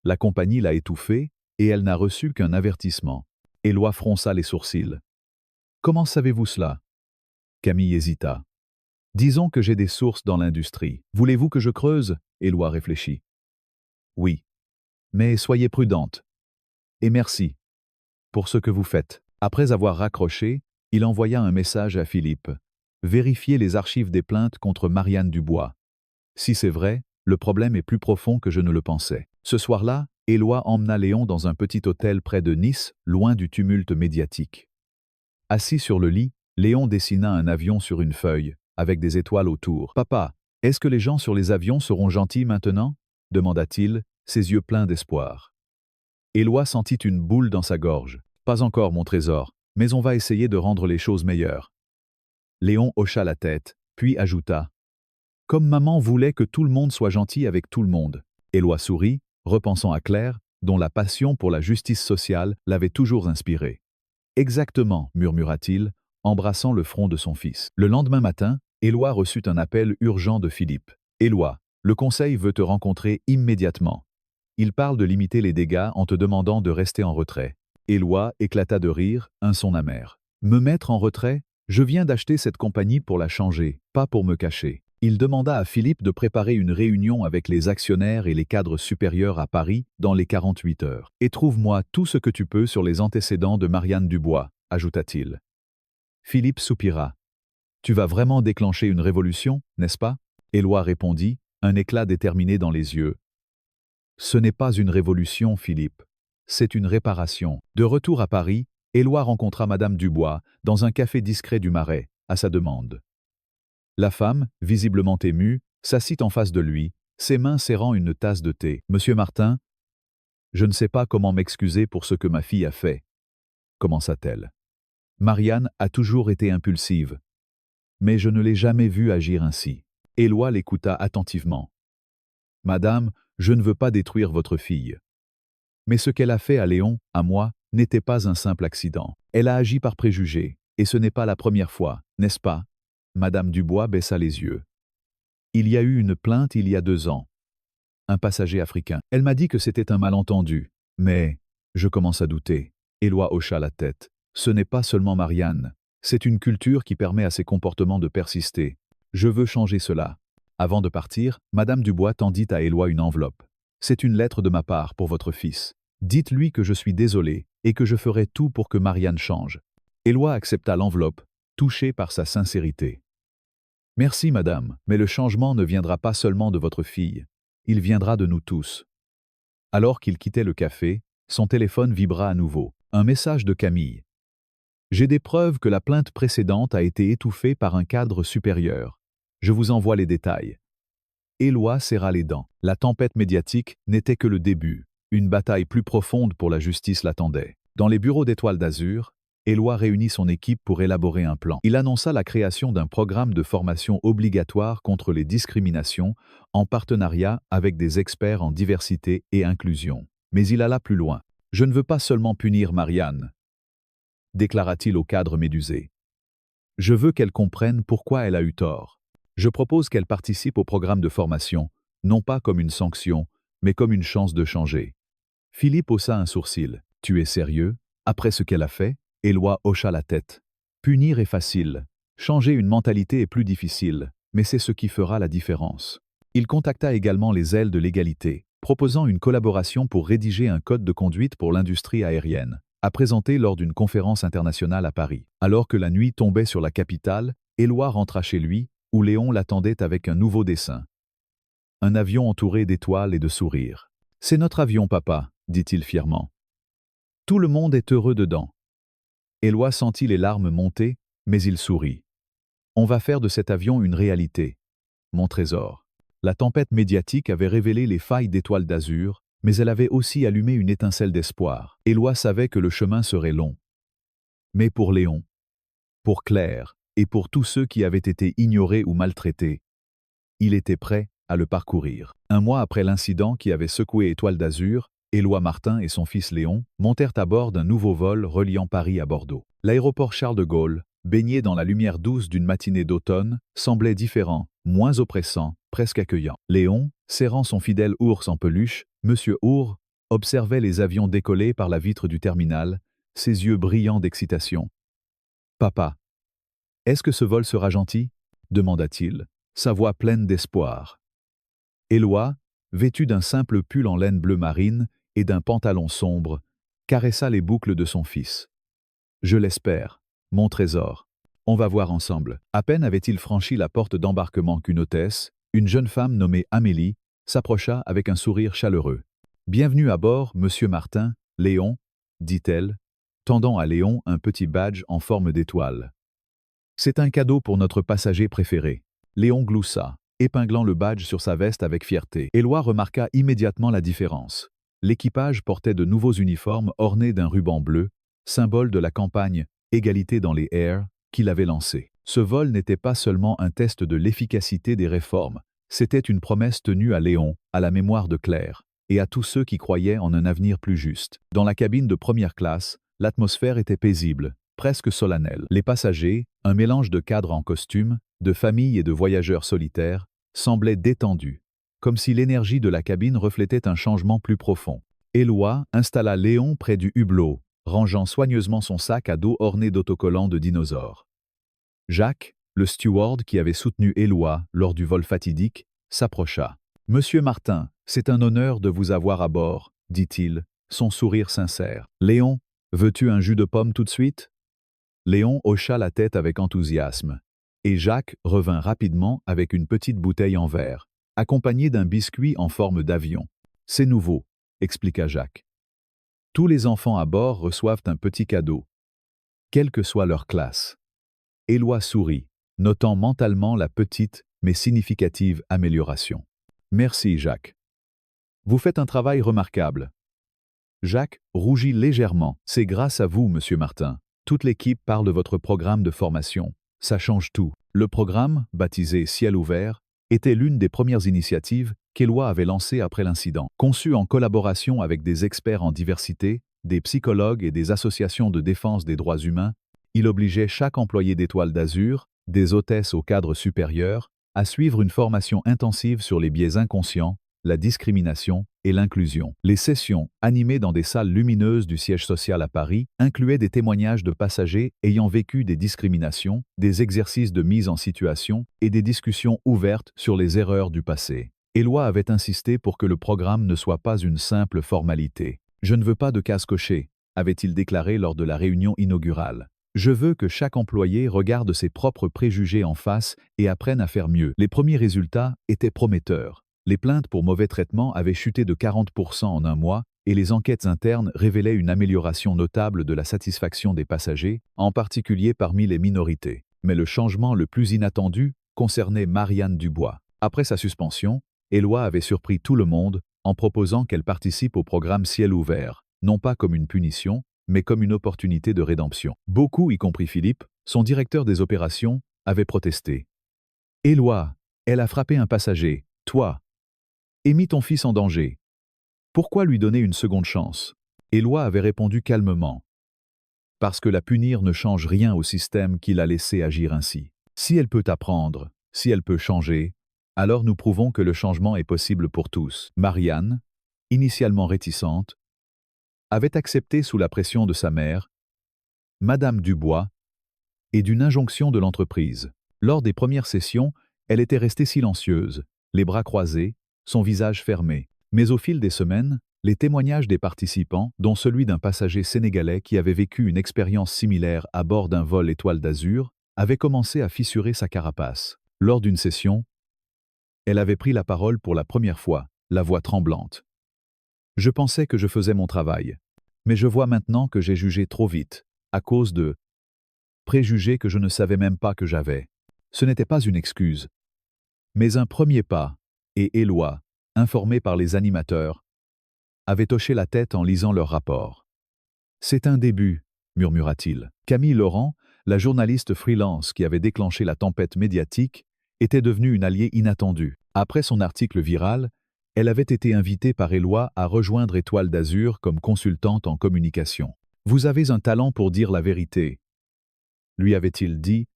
La compagnie l'a étouffée et elle n'a reçu qu'un avertissement. » Éloi fronça les sourcils. « Comment savez-vous cela ?» Camille hésita. « Disons que j'ai des sources dans l'industrie. Voulez-vous que je creuse ?» Éloi réfléchit. « Oui. Mais soyez prudente. Et merci pour ce que vous faites. » Après avoir raccroché, il envoya un message à Philippe. « Vérifiez les archives des plaintes contre Marianne Dubois. Si c'est vrai, le problème est plus profond que je ne le pensais. » Ce soir-là, Éloi emmena Léon dans un petit hôtel près de Nice, loin du tumulte médiatique. Assis sur le lit, Léon dessina un avion sur une feuille, avec des étoiles autour. « Papa, est-ce que les gens sur les avions seront gentils maintenant ?» demanda-t-il, ses yeux pleins d'espoir. Éloi sentit une boule dans sa gorge. « Pas encore, mon trésor, mais on va essayer de rendre les choses meilleures. » Léon hocha la tête, puis ajouta « Comme maman voulait que tout le monde soit gentil avec tout le monde. » Éloi sourit, repensant à Claire, dont la passion pour la justice sociale l'avait toujours inspiré. « Exactement, murmura-t-il, embrassant le front de son fils. Le lendemain matin, Éloi reçut un appel urgent de Philippe. « Éloi, le conseil veut te rencontrer immédiatement. Il parle de limiter les dégâts en te demandant de rester en retrait. » Éloi éclata de rire, un son amer. « Me mettre en retrait? Je viens d'acheter cette compagnie pour la changer, pas pour me cacher. » Il demanda à Philippe de préparer une réunion avec les actionnaires et les cadres supérieurs à Paris dans les 48 heures. « Et trouve-moi tout ce que tu peux sur les antécédents de Marianne Dubois, » ajouta-t-il. Philippe soupira. « Tu vas vraiment déclencher une révolution, n'est-ce pas ?» Éloi répondit, un éclat déterminé dans les yeux. « Ce n'est pas une révolution, Philippe. C'est une réparation. » De retour à Paris, Éloi rencontra Madame Dubois dans un café discret du Marais, à sa demande. La femme, visiblement émue, s'assit en face de lui, ses mains serrant une tasse de thé. « Monsieur Martin, je ne sais pas comment m'excuser pour ce que ma fille a fait, » commença-t-elle. « Marianne a toujours été impulsive, mais je ne l'ai jamais vue agir ainsi. » Éloi l'écouta attentivement. « Madame, je ne veux pas détruire votre fille. Mais ce qu'elle a fait à Léon, à moi, n'était pas un simple accident. Elle a agi par préjugé, et ce n'est pas la première fois, n'est-ce pas ?» Madame Dubois baissa les yeux. « Il y a eu une plainte il y a 2 ans. Un passager africain. Elle m'a dit que c'était un malentendu. Mais je commence à douter. » Éloi hocha la tête. « Ce n'est pas seulement Marianne. C'est une culture qui permet à ces comportements de persister. Je veux changer cela. » Avant de partir, Madame Dubois tendit à Éloi une enveloppe. « C'est une lettre de ma part pour votre fils. Dites-lui que je suis désolé et que je ferai tout pour que Marianne change. » Éloi accepta l'enveloppe, touché par sa sincérité. Merci, madame, mais le changement ne viendra pas seulement de votre fille. Il viendra de nous tous. Alors qu'il quittait le café, son téléphone vibra à nouveau. Un message de Camille. J'ai des preuves que la plainte précédente a été étouffée par un cadre supérieur. Je vous envoie les détails. Éloi serra les dents. La tempête médiatique n'était que le début. Une bataille plus profonde pour la justice l'attendait. Dans les bureaux d'Étoile d'Azur, Éloi réunit son équipe pour élaborer un plan. Il annonça la création d'un programme de formation obligatoire contre les discriminations en partenariat avec des experts en diversité et inclusion. Mais il alla plus loin. « Je ne veux pas seulement punir Marianne », déclara-t-il au cadre médusé. « Je veux qu'elle comprenne pourquoi elle a eu tort. Je propose qu'elle participe au programme de formation, non pas comme une sanction, mais comme une chance de changer. » Philippe haussa un sourcil. « Tu es sérieux? Après ce qu'elle a fait ?» Éloi hocha la tête. « Punir est facile. Changer une mentalité est plus difficile, mais c'est ce qui fera la différence. » Il contacta également les ailes de l'égalité, proposant une collaboration pour rédiger un code de conduite pour l'industrie aérienne, à présenter lors d'une conférence internationale à Paris. Alors que la nuit tombait sur la capitale, Éloi rentra chez lui, où Léon l'attendait avec un nouveau dessin. Un avion entouré d'étoiles et de sourires. « C'est notre avion, papa, » dit-il fièrement. « Tout le monde est heureux dedans. » Éloi sentit les larmes monter, mais il sourit. « On va faire de cet avion une réalité. Mon trésor. » La tempête médiatique avait révélé les failles d'Étoile d'Azur, mais elle avait aussi allumé une étincelle d'espoir. Éloi savait que le chemin serait long. Mais pour Léon, pour Claire et pour tous ceux qui avaient été ignorés ou maltraités, il était prêt à le parcourir. Un mois après l'incident qui avait secoué Étoile d'Azur, Éloi Martin et son fils Léon montèrent à bord d'un nouveau vol reliant Paris à Bordeaux. L'aéroport Charles de Gaulle, baigné dans la lumière douce d'une matinée d'automne, semblait différent, moins oppressant, presque accueillant. Léon, serrant son fidèle ours en peluche, Monsieur Our, observait les avions décoller par la vitre du terminal, ses yeux brillants d'excitation. « Papa, est-ce que ce vol sera gentil ?» demanda-t-il, sa voix pleine d'espoir. Éloi, vêtu d'un simple pull en laine bleu marine et d'un pantalon sombre, caressa les boucles de son fils. « Je l'espère, mon trésor. On va voir ensemble. » À peine avait-il franchi la porte d'embarquement qu'une hôtesse, une jeune femme nommée Amélie, s'approcha avec un sourire chaleureux. « Bienvenue à bord, Monsieur Martin, Léon, » dit-elle, tendant à Léon un petit badge en forme d'étoile. « C'est un cadeau pour notre passager préféré. » Léon gloussa, épinglant le badge sur sa veste avec fierté. Éloi remarqua immédiatement la différence. L'équipage portait de nouveaux uniformes ornés d'un ruban bleu, symbole de la campagne « Égalité dans les airs » qu'il avait lancée. Ce vol n'était pas seulement un test de l'efficacité des réformes, c'était une promesse tenue à Léon, à la mémoire de Claire, et à tous ceux qui croyaient en un avenir plus juste. Dans la cabine de première classe, l'atmosphère était paisible, presque solennelle. Les passagers, un mélange de cadres en costume, de familles et de voyageurs solitaires, semblaient détendus, comme si l'énergie de la cabine reflétait un changement plus profond. Éloi installa Léon près du hublot, rangeant soigneusement son sac à dos orné d'autocollants de dinosaures. Jacques, le steward qui avait soutenu Éloi lors du vol fatidique, s'approcha. « Monsieur Martin, c'est un honneur de vous avoir à bord, » dit-il, son sourire sincère. « Léon, veux-tu un jus de pomme tout de suite ?» Léon hocha la tête avec enthousiasme, et Jacques revint rapidement avec une petite bouteille en verre, accompagnée d'un biscuit en forme d'avion. « C'est nouveau, » expliqua Jacques. « Tous les enfants à bord reçoivent un petit cadeau, quelle que soit leur classe. » Éloi sourit, notant mentalement la petite mais significative amélioration. « Merci, Jacques. Vous faites un travail remarquable. » Jacques rougit légèrement. « C'est grâce à vous, Monsieur Martin. Toute l'équipe parle de votre programme de formation. Ça change tout. » Le programme, baptisé Ciel ouvert, était l'une des premières initiatives qu'Éloi avait lancées après l'incident. Conçu en collaboration avec des experts en diversité, des psychologues et des associations de défense des droits humains, il obligeait chaque employé d'Étoile d'Azur, des hôtesses au cadre supérieur, à suivre une formation intensive sur les biais inconscients, la discrimination et l'inclusion. Les sessions, animées dans des salles lumineuses du siège social à Paris, incluaient des témoignages de passagers ayant vécu des discriminations, des exercices de mise en situation et des discussions ouvertes sur les erreurs du passé. Éloi avait insisté pour que le programme ne soit pas une simple formalité. « Je ne veux pas de case cochée », avait-il déclaré lors de la réunion inaugurale. Je veux que chaque employé regarde ses propres préjugés en face et apprenne à faire mieux. Les premiers résultats étaient prometteurs. Les plaintes pour mauvais traitement avaient chuté de 40% en un mois et les enquêtes internes révélaient une amélioration notable de la satisfaction des passagers, en particulier parmi les minorités. Mais le changement le plus inattendu concernait Marianne Dubois. Après sa suspension, Éloi avait surpris tout le monde en proposant qu'elle participe au programme Ciel ouvert, non pas comme une punition, mais comme une opportunité de rédemption. Beaucoup, y compris Philippe, son directeur des opérations, avaient protesté. « Éloi, elle a frappé un passager, toi, et mis ton fils en danger. Pourquoi lui donner une seconde chance ?» Éloi avait répondu calmement. « Parce que la punir ne change rien au système qui l'a laissé agir ainsi. Si elle peut apprendre, si elle peut changer, alors nous prouvons que le changement est possible pour tous. » Marianne, initialement réticente, avait accepté sous la pression de sa mère, Madame Dubois, et d'une injonction de l'entreprise. Lors des premières sessions, elle était restée silencieuse, les bras croisés, son visage fermé. Mais au fil des semaines, les témoignages des participants, dont celui d'un passager sénégalais qui avait vécu une expérience similaire à bord d'un vol Étoile d'Azur, avaient commencé à fissurer sa carapace. Lors d'une session, elle avait pris la parole pour la première fois, la voix tremblante. « Je pensais que je faisais mon travail. Mais je vois maintenant que j'ai jugé trop vite, à cause de préjugés que je ne savais même pas que j'avais. Ce n'était pas une excuse, mais un premier pas, et Éloi, informé par les animateurs, avait hoché la tête en lisant leur rapport. « C'est un début, » murmura-t-il. Camille Laurent, la journaliste freelance qui avait déclenché la tempête médiatique, était devenue une alliée inattendue. Après son article viral, elle avait été invitée par Éloi à rejoindre Étoile d'Azur comme consultante en communication. « Vous avez un talent pour dire la vérité », lui avait-il dit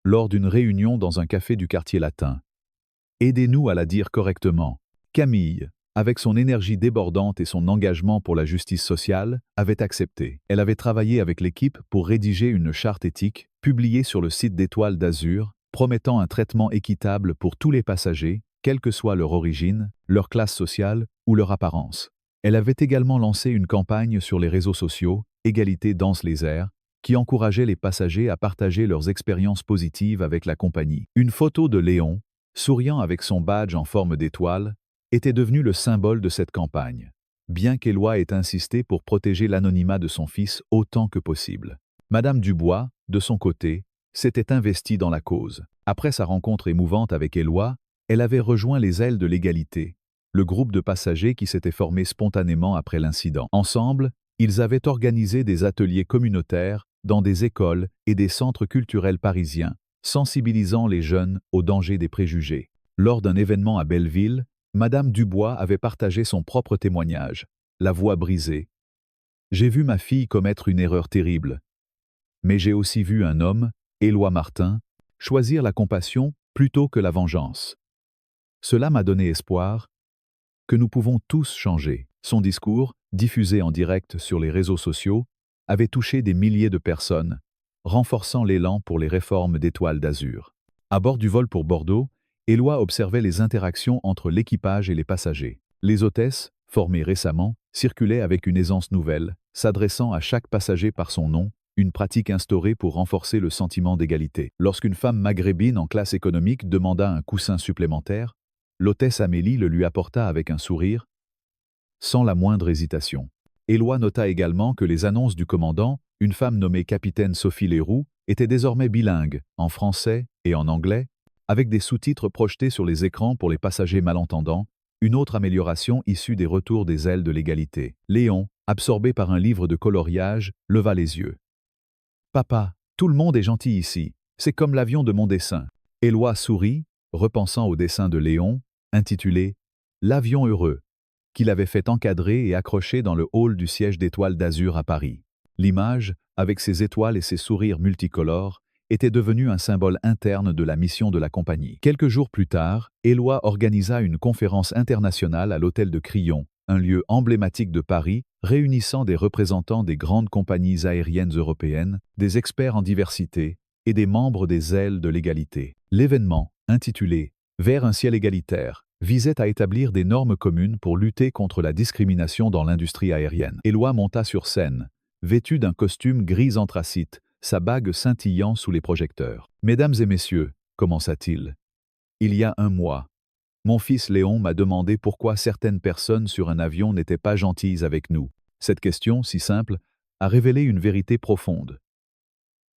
lors d'une réunion dans un café du quartier latin. « Aidez-nous à la dire correctement. » Camille, avec son énergie débordante et son engagement pour la justice sociale, avait accepté. Elle avait travaillé avec l'équipe pour rédiger une charte éthique, publiée sur le site d'Étoile d'Azur, promettant un traitement équitable pour tous les passagers, quelle que soit leur origine, leur classe sociale ou leur apparence. Elle avait également lancé une campagne sur les réseaux sociaux, Égalité danse les airs, qui encourageait les passagers à partager leurs expériences positives avec la compagnie. Une photo de Léon, souriant avec son badge en forme d'étoile, était devenue le symbole de cette campagne, bien qu'Éloi ait insisté pour protéger l'anonymat de son fils autant que possible. Madame Dubois, de son côté, s'était investie dans la cause. Après sa rencontre émouvante avec Éloi, elle avait rejoint les ailes de l'égalité, le groupe de passagers qui s'était formé spontanément après l'incident. Ensemble, ils avaient organisé des ateliers communautaires dans des écoles et des centres culturels parisiens, sensibilisant les jeunes aux dangers des préjugés. Lors d'un événement à Belleville, Madame Dubois avait partagé son propre témoignage, la voix brisée. « J'ai vu ma fille commettre une erreur terrible. Mais j'ai aussi vu un homme, Éloi Martin, choisir la compassion plutôt que la vengeance. Cela m'a donné espoir que nous pouvons tous changer. » Son discours, diffusé en direct sur les réseaux sociaux, avait touché des milliers de personnes, renforçant l'élan pour les réformes d'Étoile d'Azur. À bord du vol pour Bordeaux, Éloi observait les interactions entre l'équipage et les passagers. Les hôtesses, formées récemment, circulaient avec une aisance nouvelle, s'adressant à chaque passager par son nom, une pratique instaurée pour renforcer le sentiment d'égalité. Lorsqu'une femme maghrébine en classe économique demanda un coussin supplémentaire, l'hôtesse Amélie le lui apporta avec un sourire, sans la moindre hésitation. Éloi nota également que les annonces du commandant, une femme nommée capitaine Sophie Leroux, étaient désormais bilingues, en français et en anglais, avec des sous-titres projetés sur les écrans pour les passagers malentendants, une autre amélioration issue des retours des ailes de l'égalité. Léon, absorbé par un livre de coloriage, leva les yeux. « Papa, tout le monde est gentil ici, c'est comme l'avion de mon dessin. » Éloi sourit, repensant au dessin de Léon, intitulé « L'avion heureux », qu'il avait fait encadrer et accrocher dans le hall du siège d'Étoile d'Azur à Paris. L'image, avec ses étoiles et ses sourires multicolores, était devenue un symbole interne de la mission de la compagnie. Quelques jours plus tard, Éloi organisa une conférence internationale à l'hôtel de Crillon, un lieu emblématique de Paris, réunissant des représentants des grandes compagnies aériennes européennes, des experts en diversité et des membres des ailes de l'égalité. L'événement, intitulé « Vers un ciel égalitaire », visait à établir des normes communes pour lutter contre la discrimination dans l'industrie aérienne. Éloi monta sur scène, vêtu d'un costume gris anthracite, sa bague scintillant sous les projecteurs. « Mesdames et messieurs, commença-t-il, il y a un mois, mon fils Léon m'a demandé pourquoi certaines personnes sur un avion n'étaient pas gentilles avec nous. Cette question, si simple, a révélé une vérité profonde.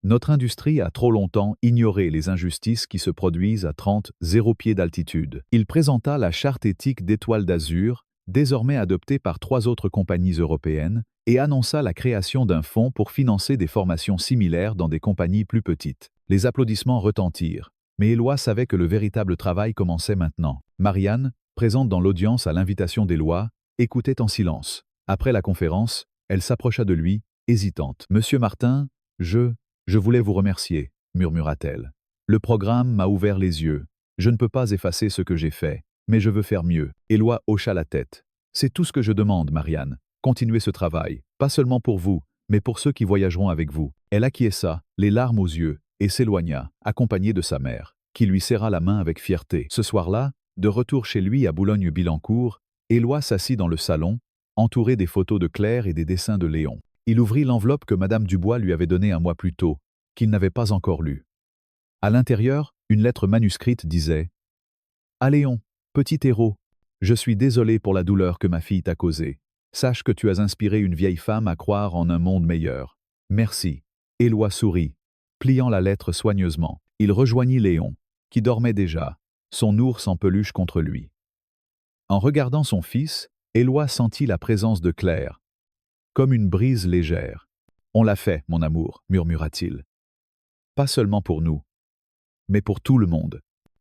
Notre industrie a trop longtemps ignoré les injustices qui se produisent à 30,0 pieds d'altitude. » Il présenta la charte éthique d'Étoile d'Azur, désormais adoptée par 3 autres compagnies européennes, et annonça la création d'un fonds pour financer des formations similaires dans des compagnies plus petites. Les applaudissements retentirent, mais Éloi savait que le véritable travail commençait maintenant. Marianne, présente dans l'audience à l'invitation d'Éloi, écoutait en silence. Après la conférence, elle s'approcha de lui, hésitante. « Monsieur Martin, je voulais vous remercier, » murmura-t-elle. « Le programme m'a ouvert les yeux. Je ne peux pas effacer ce que j'ai fait, mais je veux faire mieux. » Éloi hocha la tête. « C'est tout ce que je demande, Marianne. Continuez ce travail, pas seulement pour vous, mais pour ceux qui voyageront avec vous. » Elle acquiesça, les larmes aux yeux, et s'éloigna, accompagnée de sa mère, qui lui serra la main avec fierté. Ce soir-là, de retour chez lui à Boulogne-Billancourt, Éloi s'assit dans le salon, entouré des photos de Claire et des dessins de Léon. Il ouvrit l'enveloppe que Madame Dubois lui avait donnée un mois plus tôt, qu'il n'avait pas encore lue. À l'intérieur, une lettre manuscrite disait « À Léon, petit héros, je suis désolé pour la douleur que ma fille t'a causée. Sache que tu as inspiré une vieille femme à croire en un monde meilleur. Merci. » Éloi sourit, pliant la lettre soigneusement. Il rejoignit Léon, qui dormait déjà, son ours en peluche contre lui. En regardant son fils, Éloi sentit la présence de Claire, comme une brise légère. « On l'a fait, mon amour, » murmura-t-il. « Pas seulement pour nous, mais pour tout le monde. »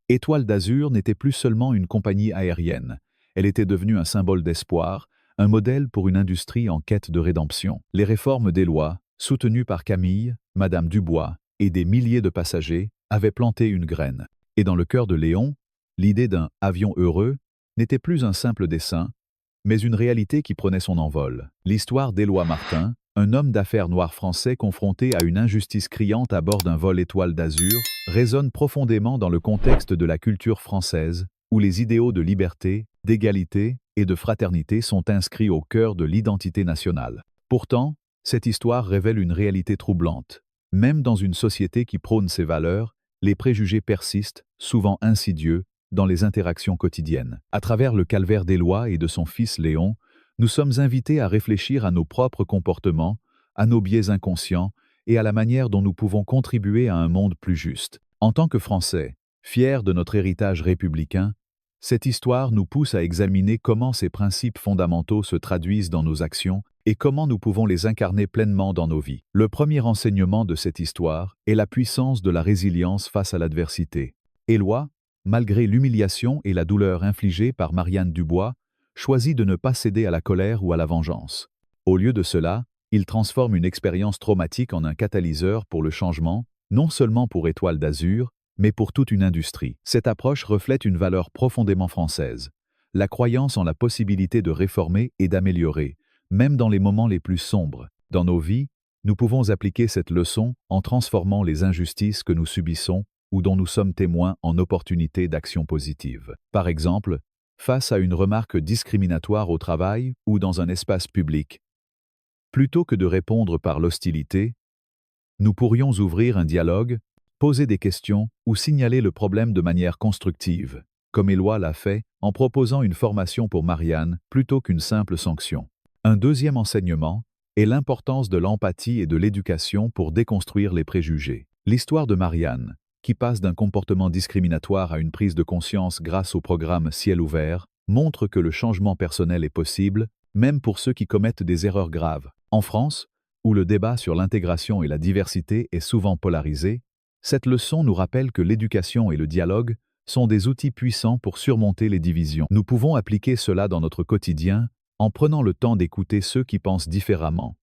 Étoile d'Azur n'était plus seulement une compagnie aérienne. Elle était devenue un symbole d'espoir, un modèle pour une industrie en quête de rédemption. Les réformes d'Éloi, soutenues par Camille, Madame Dubois et des milliers de passagers, avaient planté une graine. Et dans le cœur de Léon, l'idée d'un « avion heureux » n'était plus un simple dessin, mais une réalité qui prenait son envol. L'histoire d'Éloi Martin, un homme d'affaires noir français confronté à une injustice criante à bord d'un vol Étoile d'Azur, résonne profondément dans le contexte de la culture française, où les idéaux de liberté, d'égalité et de fraternité sont inscrits au cœur de l'identité nationale. Pourtant, cette histoire révèle une réalité troublante. Même dans une société qui prône ces valeurs, les préjugés persistent, souvent insidieux, dans les interactions quotidiennes. À travers le calvaire d'Éloi et de son fils Léon, nous sommes invités à réfléchir à nos propres comportements, à nos biais inconscients et à la manière dont nous pouvons contribuer à un monde plus juste. En tant que Français, fiers de notre héritage républicain, cette histoire nous pousse à examiner comment ces principes fondamentaux se traduisent dans nos actions et comment nous pouvons les incarner pleinement dans nos vies. Le premier enseignement de cette histoire est la puissance de la résilience face à l'adversité. Éloi, malgré l'humiliation et la douleur infligées par Marianne Dubois, choisit de ne pas céder à la colère ou à la vengeance. Au lieu de cela, il transforme une expérience traumatique en un catalyseur pour le changement, non seulement pour Étoile d'Azur, mais pour toute une industrie. Cette approche reflète une valeur profondément française, la croyance en la possibilité de réformer et d'améliorer, même dans les moments les plus sombres. Dans nos vies, nous pouvons appliquer cette leçon en transformant les injustices que nous subissons ou dont nous sommes témoins en opportunités d'action positive. Par exemple, face à une remarque discriminatoire au travail ou dans un espace public. Plutôt que de répondre par l'hostilité, nous pourrions ouvrir un dialogue, poser des questions ou signaler le problème de manière constructive, comme Éloi l'a fait en proposant une formation pour Marianne plutôt qu'une simple sanction. Un deuxième enseignement est l'importance de l'empathie et de l'éducation pour déconstruire les préjugés. L'histoire de Marianne, qui passe d'un comportement discriminatoire à une prise de conscience grâce au programme Ciel ouvert, montre que le changement personnel est possible, même pour ceux qui commettent des erreurs graves. En France, où le débat sur l'intégration et la diversité est souvent polarisé, cette leçon nous rappelle que l'éducation et le dialogue sont des outils puissants pour surmonter les divisions. Nous pouvons appliquer cela dans notre quotidien en prenant le temps d'écouter ceux qui pensent différemment,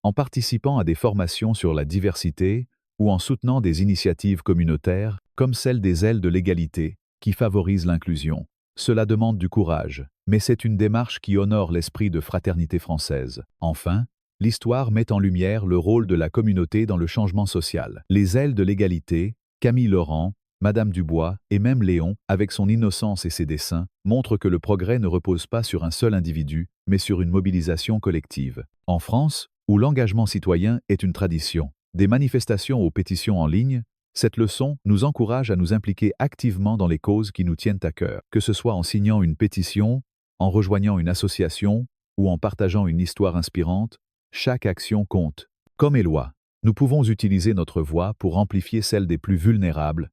en participant à des formations sur la diversité ou en soutenant des initiatives communautaires comme celle des ailes de l'égalité qui favorisent l'inclusion. Cela demande du courage, mais c'est une démarche qui honore l'esprit de fraternité française. Enfin, l'histoire met en lumière le rôle de la communauté dans le changement social. Les ailes de l'égalité, Camille Laurent, Madame Dubois et même Léon, avec son innocence et ses dessins, montrent que le progrès ne repose pas sur un seul individu, mais sur une mobilisation collective. En France, où l'engagement citoyen est une tradition, Des manifestations aux pétitions en ligne, cette leçon nous encourage à nous impliquer activement dans les causes qui nous tiennent à cœur, que ce soit en signant une pétition, en rejoignant une association ou en partageant une histoire inspirante, chaque action compte. Comme Éloi, nous pouvons utiliser notre voix pour amplifier celle des plus vulnérables,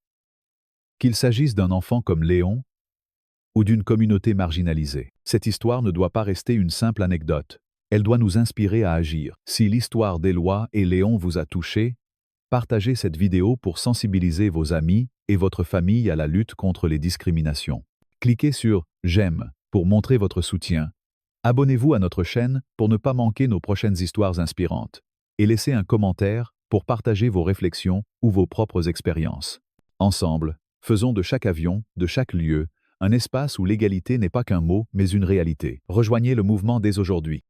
qu'il s'agisse d'un enfant comme Léon ou d'une communauté marginalisée. Cette histoire ne doit pas rester une simple anecdote. Elle doit nous inspirer à agir. Si l'histoire d'Éloi et Léon vous a touché, partagez cette vidéo pour sensibiliser vos amis et votre famille à la lutte contre les discriminations. Cliquez sur « J'aime » pour montrer votre soutien. Abonnez-vous à notre chaîne pour ne pas manquer nos prochaines histoires inspirantes. Et laissez un commentaire pour partager vos réflexions ou vos propres expériences. Ensemble, faisons de chaque avion, de chaque lieu, un espace où l'égalité n'est pas qu'un mot, mais une réalité. Rejoignez le mouvement dès aujourd'hui.